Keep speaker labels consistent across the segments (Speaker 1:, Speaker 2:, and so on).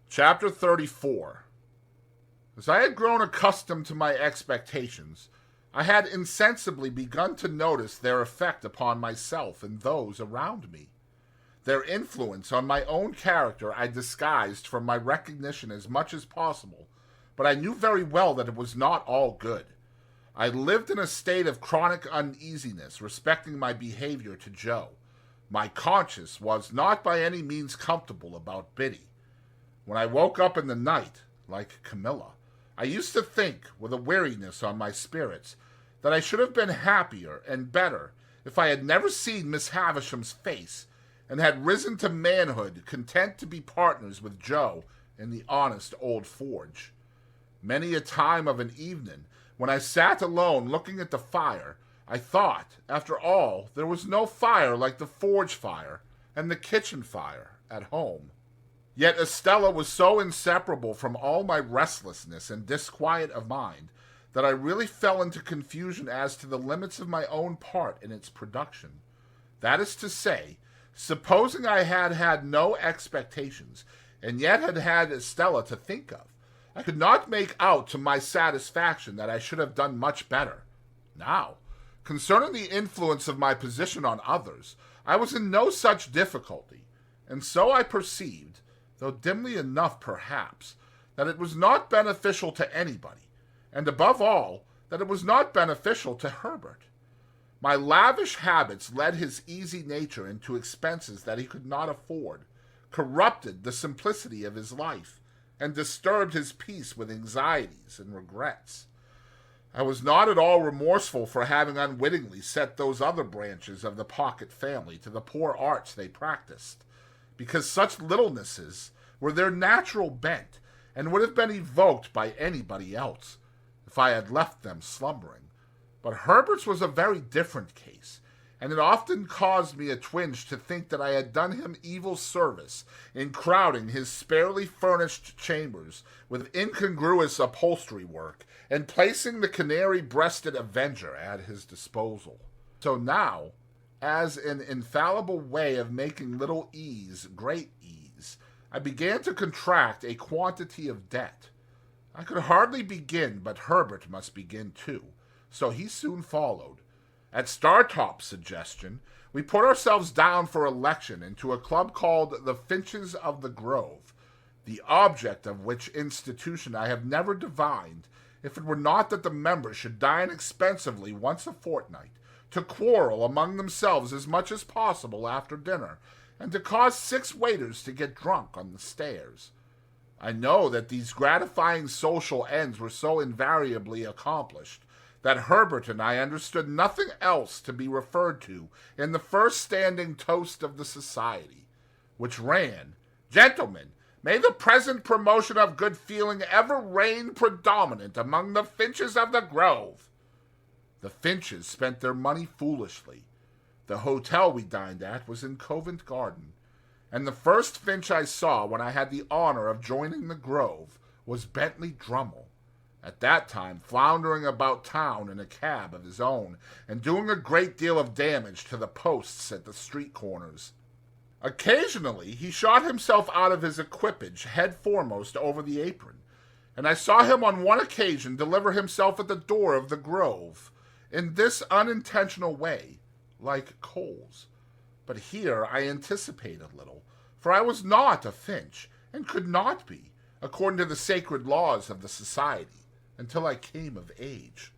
Speaker 1: Chapter 34. As I had grown accustomed to my expectations, I had insensibly begun to notice their effect upon myself and those around me. Their influence on my own character I disguised from my recognition as much as possible, but I knew very well that it was not all good. I lived in a state of chronic uneasiness respecting my behavior to Joe. My conscience was not by any means comfortable about Biddy. When I woke up in the night, like Camilla, I used to think, with a weariness on my spirits, that I should have been happier and better if I had never seen Miss Havisham's face, and had risen to manhood content to be partners with Joe in the honest old forge. Many a time of an evening, when I sat alone looking at the fire, I thought, after all, there was no fire like the forge fire and the kitchen fire at home. Yet Estella was so inseparable from all my restlessness and disquiet of mind that I really fell into confusion as to the limits of my own part in its production. That is to say, supposing I had had no expectations, and yet had had Estella to think of, I could not make out to my satisfaction that I should have done much better. Now, concerning the influence of my position on others, I was in no such difficulty, and so I perceived, though dimly enough perhaps, that it was not beneficial to anybody, and above all, that it was not beneficial to Herbert. My lavish habits led his easy nature into expenses that he could not afford, corrupted the simplicity of his life, and disturbed his peace with anxieties and regrets. I was not at all remorseful for having unwittingly set those other branches of the Pocket family to the poor arts they practiced, because such littlenesses were their natural bent, and would have been evoked by anybody else, if I had left them slumbering. But Herbert's was a very different case, and it often caused me a twinge to think that I had done him evil service in crowding his sparely furnished chambers with incongruous upholstery work, and placing the canary-breasted avenger at his disposal. So now, as an infallible way of making little ease great ease, I began to contract a quantity of debt. I could hardly begin, but Herbert must begin too, so he soon followed. At Startop's suggestion, we put ourselves down for election into a club called the Finches of the Grove, the object of which institution I have never divined, if it were not that the members should dine expensively once a fortnight, to quarrel among themselves as much as possible after dinner, and to cause 6 waiters to get drunk on the stairs. I know that these gratifying social ends were so invariably accomplished that Herbert and I understood nothing else to be referred to in the first standing toast of the society, which ran, "Gentlemen, may the present promotion of good feeling ever reign predominant among the Finches of the Grove." The Finches spent their money foolishly. The hotel we dined at was in Covent Garden, and the first Finch I saw when I had the honor of joining the Grove was Bentley Drummle, at that time floundering about town in a cab of his own, and doing a great deal of damage to the posts at the street corners. Occasionally he shot himself out of his equipage head foremost over the apron, and I saw him on one occasion deliver himself at the door of the Grove, in this unintentional way, like Coles. But here I anticipate a little, for I was not a Finch, and could not be, according to the sacred laws of the society, until I came of age.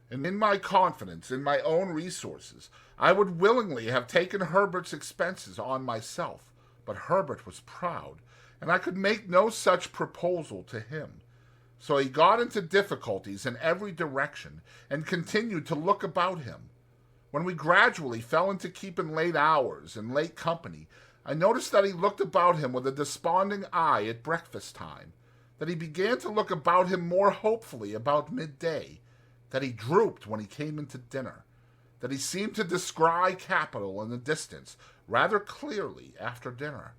Speaker 1: And in my confidence in my own resources, I would willingly have taken Herbert's expenses on myself, but Herbert was proud, and I could make no such proposal to him. So he got into difficulties in every direction, and continued to look about him. When we gradually fell into keeping late hours and late company, I noticed that he looked about him with a desponding eye at breakfast time, that he began to look about him more hopefully about midday, that he drooped when he came into dinner, that he seemed to descry capital in the distance rather clearly after dinner,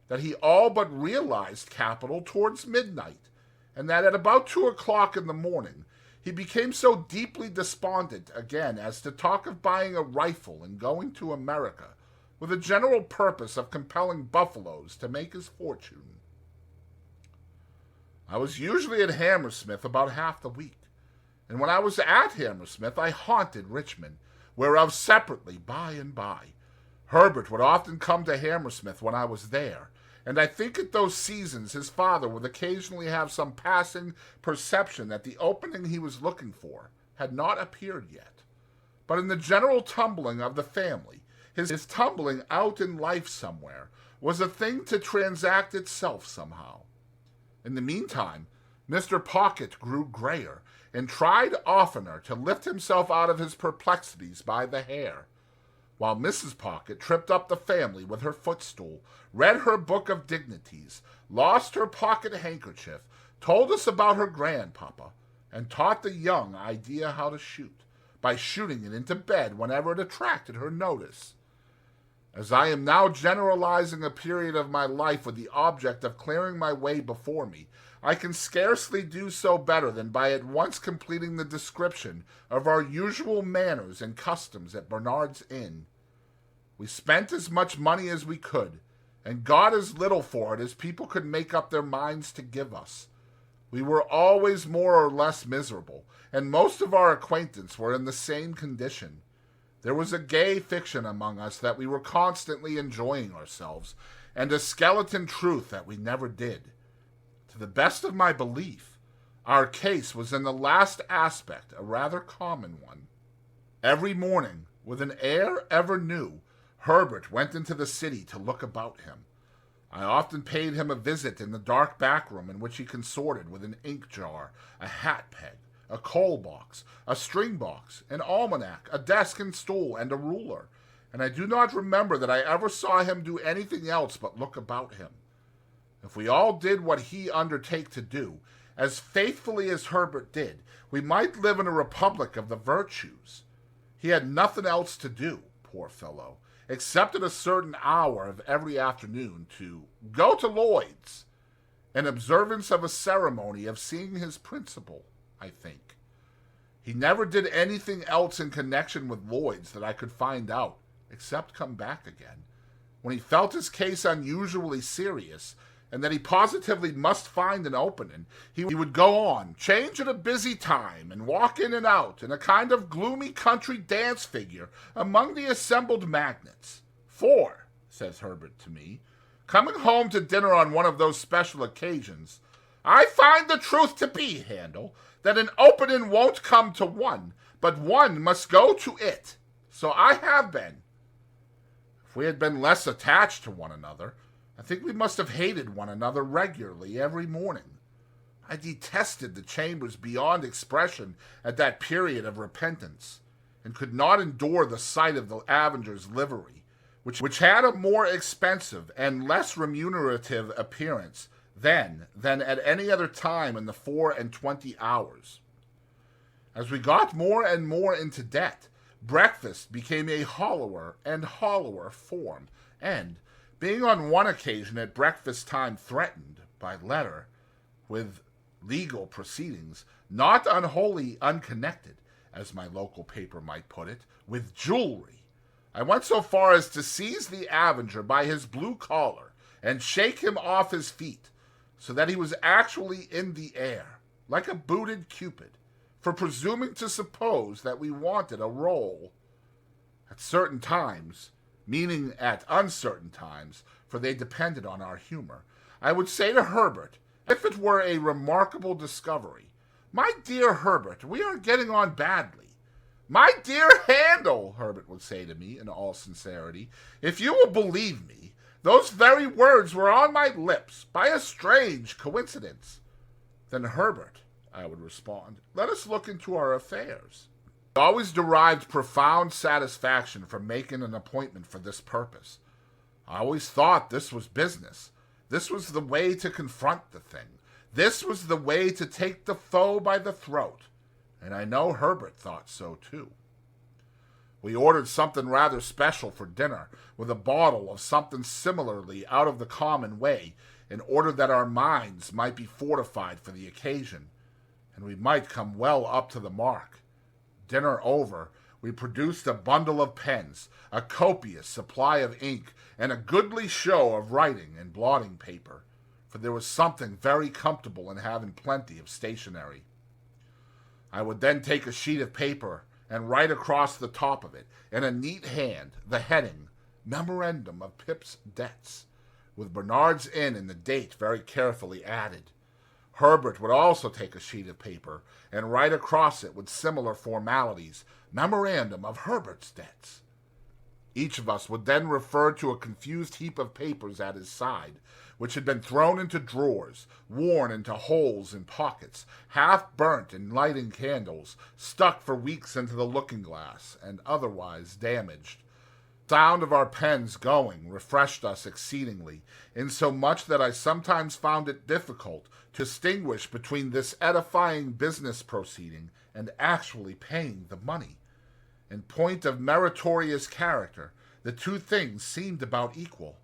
Speaker 1: that he all but realized capital towards midnight, and that at about 2 o'clock in the morning he became so deeply despondent again as to talk of buying a rifle and going to America, with a general purpose of compelling buffaloes to make his fortune. I was usually at Hammersmith about half the week, and when I was at Hammersmith I haunted Richmond, whereof separately by and by. Herbert would often come to Hammersmith when I was there, and I think at those seasons his father would occasionally have some passing perception that the opening he was looking for had not appeared yet. But in the general tumbling of the family, his tumbling out in life somewhere was a thing to transact itself somehow. In the meantime, Mr. Pocket grew grayer, and tried oftener to lift himself out of his perplexities by the hair, while Mrs. Pocket tripped up the family with her footstool, read her book of dignities, lost her pocket handkerchief, told us about her grandpapa, and taught the young idea how to shoot, by shooting it into bed whenever it attracted her notice. As I am now generalizing a period of my life with the object of clearing my way before me, I can scarcely do so better than by at once completing the description of our usual manners and customs at Bernard's Inn. We spent as much money as we could, and got as little for it as people could make up their minds to give us. We were always more or less miserable, and most of our acquaintance were in the same condition. There was a gay fiction among us that we were constantly enjoying ourselves, and a skeleton truth that we never did. To the best of my belief, our case was in the last aspect a rather common one. Every morning, with an air ever new, Herbert went into the city to look about him. I often paid him a visit in the dark back room in which he consorted with an ink jar, a hat peg, a coal box, a string box, an almanac, a desk and stool, and a ruler, and I do not remember that I ever saw him do anything else but look about him. If we all did what he undertake to do, as faithfully as Herbert did, we might live in a republic of the virtues. He had nothing else to do, poor fellow, except at a certain hour of every afternoon to go to Lloyd's, in observance of a ceremony of seeing his principal, I think. He never did anything else in connection with Lloyd's that I could find out, except come back again, when he felt his case unusually serious, and that he positively must find an opening. He would go on, change at a busy time, and walk in and out in a kind of gloomy country dance figure among the assembled magnates. For, says Herbert to me, coming home to dinner on one of those special occasions, I find the truth to be, Handel, that an opening won't come to one, but one must go to it. So I have been. If we had been less attached to one another, I think we must have hated one another regularly every morning. I detested the Chambers beyond expression at that period of repentance, and could not endure the sight of the Avengers' livery, which had a more expensive and less remunerative appearance then than at any other time in the 24 hours. As we got more and more into debt, breakfast became a hollower and hollower form, and, being on one occasion at breakfast time threatened, by letter, with legal proceedings, not unwholly unconnected, as my local paper might put it, with jewelry, I went so far as to seize the Avenger by his blue collar and shake him off his feet, so that he was actually in the air, like a booted Cupid, for presuming to suppose that we wanted a roll. At certain times, meaning at uncertain times, for they depended on our humor, I would say to Herbert, if it were a remarkable discovery, "My dear Herbert, we are getting on badly." "My dear Handel," Herbert would say to me in all sincerity, "if you will believe me, those very words were on my lips by a strange coincidence." "Then, Herbert," I would respond, "let us look into our affairs." I always derived profound satisfaction from making an appointment for this purpose. I always thought this was business. This was the way to confront the thing. This was the way to take the foe by the throat. And I know Herbert thought so too. We ordered something rather special for dinner, with a bottle of something similarly out of the common way, in order that our minds might be fortified for the occasion, and we might come well up to the mark. Dinner over, we produced a bundle of pens, a copious supply of ink, and a goodly show of writing and blotting paper. for there was something very comfortable in having plenty of stationery. I would then take a sheet of paper and write across the top of it, in a neat hand, the heading, Memorandum of Pip's Debts, with Bernard's Inn and the date very carefully added. Herbert would also take a sheet of paper and write across it with similar formalities, Memorandum of Herbert's Debts. Each of us would then refer to a confused heap of papers at his side, which had been thrown into drawers, worn into holes in pockets, half burnt in lighting candles, stuck for weeks into the looking-glass, and otherwise damaged. The sound of our pens going refreshed us exceedingly, insomuch that I sometimes found it difficult to distinguish between this edifying business proceeding and actually paying the money. In point of meritorious character, the two things seemed about equal.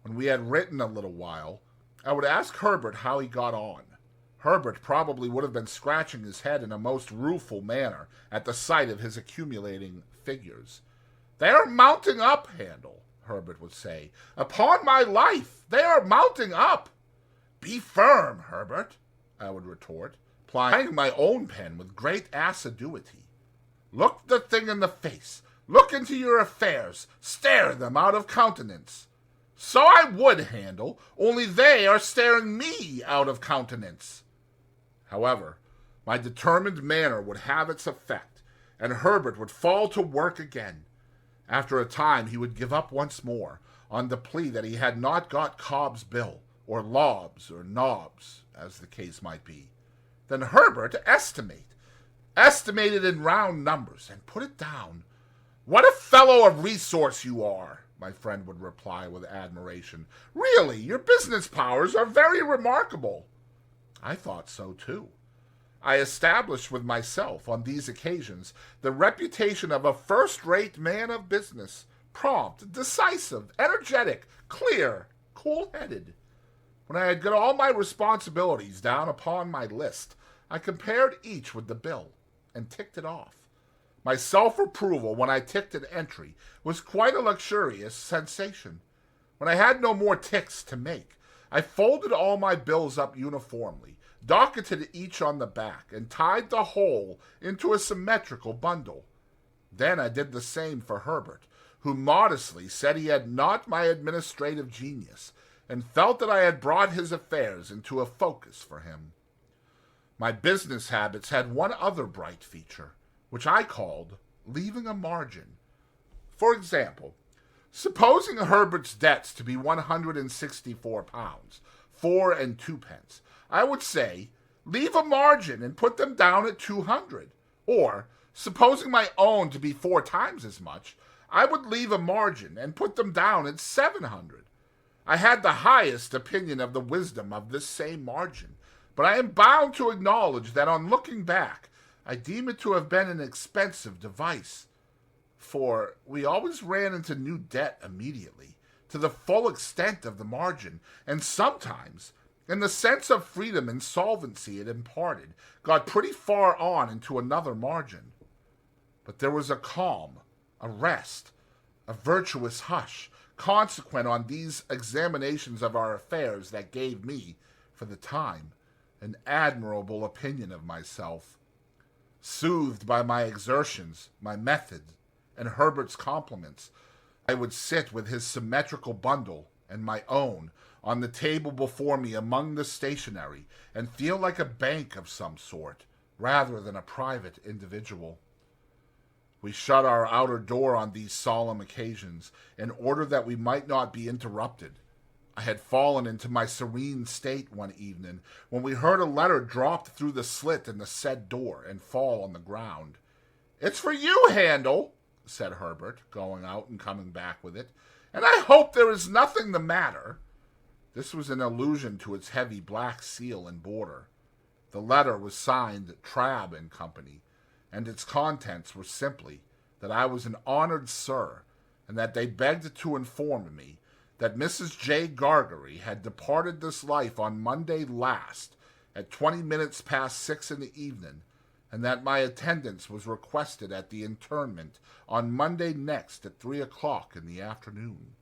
Speaker 1: When we had written a little while, I would ask Herbert how he got on. Herbert probably would have been scratching his head in a most rueful manner at the sight of his accumulating figures. "They are mounting up, Handel," Herbert would say. "Upon my life, they are mounting up." "Be firm, Herbert," I would retort, plying my own pen with great assiduity. "Look the thing in the face. Look into your affairs. Stare them out of countenance." "So I would, Handel, only they are staring me out of countenance." However, my determined manner would have its effect, and Herbert would fall to work again. After a time he would give up once more, on the plea that he had not got Cobb's bill, or Lobb's, or Nobb's, as the case might be. Then Herbert estimated in round numbers, and put it down. "What a fellow of resource you are," my friend would reply with admiration. "Really, your business powers are very remarkable." I thought so too. I established with myself on these occasions the reputation of a first-rate man of business, prompt, decisive, energetic, clear, cool-headed. When I had got all my responsibilities down upon my list, I compared each with the bill and ticked it off. My self-approval when I ticked an entry was quite a luxurious sensation. When I had no more ticks to make, I folded all my bills up uniformly, docketed each on the back, and tied the whole into a symmetrical bundle. Then I did the same for Herbert, who modestly said he had not my administrative genius, and felt that I had brought his affairs into a focus for him. My business habits had one other bright feature, which I called leaving a margin. For example, supposing Herbert's debts to be £164, 4 and 2 pence, I would say, leave a margin and put them down at 200. Or, supposing my own to be 4 times as much, I would leave a margin and put them down at 700. I had the highest opinion of the wisdom of this same margin, but I am bound to acknowledge that on looking back, I deem it to have been an expensive device, for we always ran into new debt immediately, to the full extent of the margin, and sometimes, in the sense of freedom and solvency it imparted, got pretty far on into another margin. But there was a calm, a rest, a virtuous hush, consequent on these examinations of our affairs that gave me, for the time, an admirable opinion of myself. Soothed by my exertions, my methods, and Herbert's compliments, I would sit with his symmetrical bundle and my own on the table before me among the stationery, and feel like a bank of some sort, rather than a private individual. We shut our outer door on these solemn occasions, in order that we might not be interrupted. I had fallen into my serene state one evening, when we heard a letter dropped through the slit in the said door, and fall on the ground. "It's for you, Handel," said Herbert, going out and coming back with it, "and I hope there is nothing the matter." This was in allusion to its heavy black seal and border. The letter was signed Trabb and Company, and its contents were simply that I was an honored sir, and that they begged to inform me that Mrs. J. Gargery had departed this life on Monday last at 20 minutes past 6 in the evening, and that my attendance was requested at the interment on Monday next at 3 o'clock in the afternoon.